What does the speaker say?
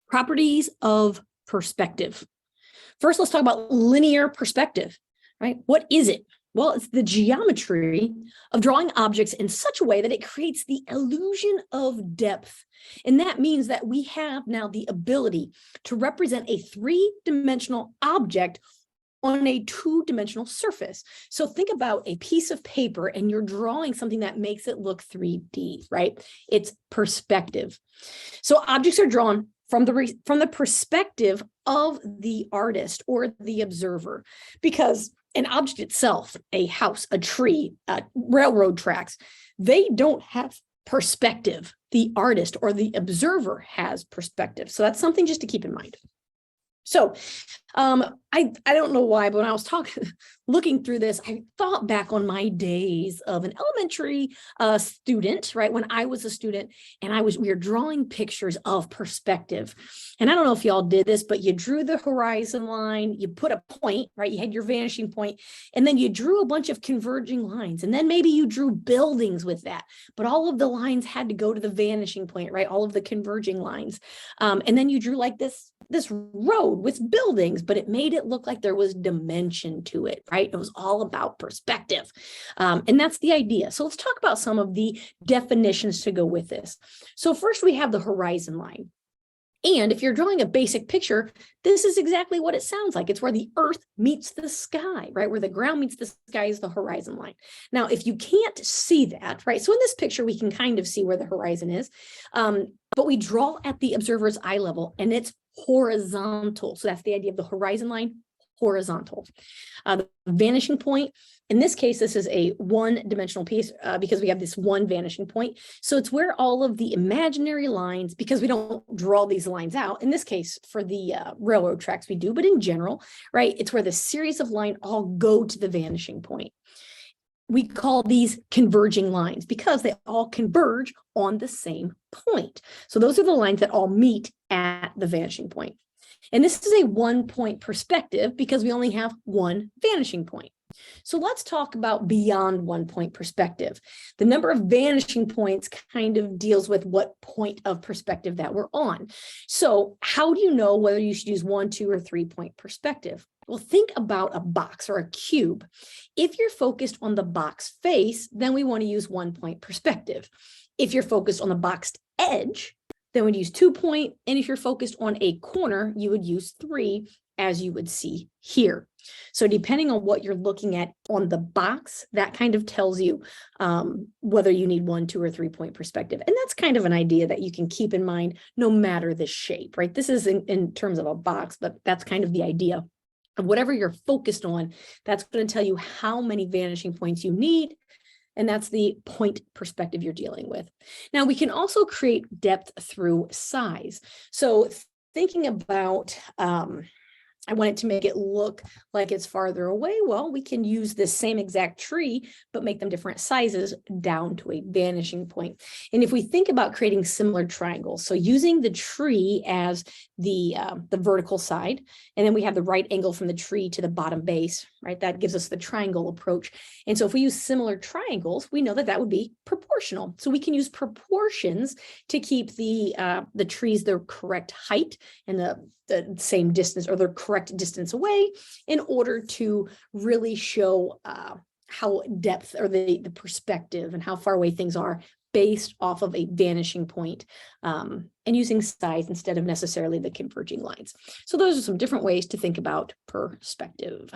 Properties of perspective. First, let's talk about linear perspective, right? What is it? Well, it's the geometry of drawing objects in such a way that it creates the illusion of depth. And that means that we have now the ability to represent a three-dimensional object on a two-dimensional surface. So think about a piece of paper and you're drawing something that makes it look 3D, right? It's perspective. So objects are drawn from the perspective of the artist or the observer, because an object itself, a house, a tree, railroad tracks, they don't have perspective. The artist or the observer has perspective. So that's something just to keep in mind. So I don't know why, but when I was looking through this, I thought back on my days of an elementary student, right? When I was a student and we were drawing pictures of perspective. And I don't know if y'all did this, but you drew the horizon line, you put a point, right? You had your vanishing point, and then you drew a bunch of converging lines. And then maybe you drew buildings with that, but all of the lines had to go to the vanishing point, right? All of the converging lines. And then you drew like this road with buildings, but it made it look like there was dimension to it, right? It was all about perspective. And that's the idea. So let's talk about some of the definitions to go with this. So first we have the horizon line. And if you're drawing a basic picture, this is exactly what it sounds like. It's where the earth meets the sky, right? Where the ground meets the sky is the horizon line. Now, if you can't see that, right? So in this picture, we can kind of see where the horizon is, but we draw at the observer's eye level and it's horizontal. So that's the idea of the horizon line, horizontal. The vanishing point, in this case, this is a one-dimensional piece because we have this one vanishing point. So it's where all of the imaginary lines, because we don't draw these lines out, in this case, for the railroad tracks we do, but in general, right, it's where the series of lines all go to the vanishing point. We call these converging lines because they all converge on the same point. So those are the lines that all meet at the vanishing point. And this is a one-point perspective because we only have one vanishing point. So let's talk about beyond one-point perspective. The number of vanishing points kind of deals with what point of perspective that we're on. So how do you know whether you should use 1, 2, or 3-point perspective? Well, think about a box or a cube. If you're focused on the box face, then we want to use 1-point perspective. If you're focused on the boxed edge, then we'd use 2-point. And if you're focused on a corner, you would use 3, as you would see here. So depending on what you're looking at on the box, that kind of tells you whether you need 1, 2, or 3-point perspective. And that's kind of an idea that you can keep in mind no matter the shape, right? This is in terms of a box, but that's kind of the idea of whatever you're focused on. That's going to tell you how many vanishing points you need. And that's the point perspective you're dealing with. Now, we can also create depth through size. So thinking about, I want it to make it look like it's farther away. Well, we can use this same exact tree, but make them different sizes down to a vanishing point. And if we think about creating similar triangles, so using the tree as the vertical side, and then we have the right angle from the tree to the bottom base, right? That gives us the triangle approach. And so if we use similar triangles, we know that that would be proportional. So we can use proportions to keep the trees their correct height and the same distance or the correct distance away in order to really show how depth or the perspective and how far away things are based off of a vanishing point, and using size instead of necessarily the converging lines. So those are some different ways to think about perspective.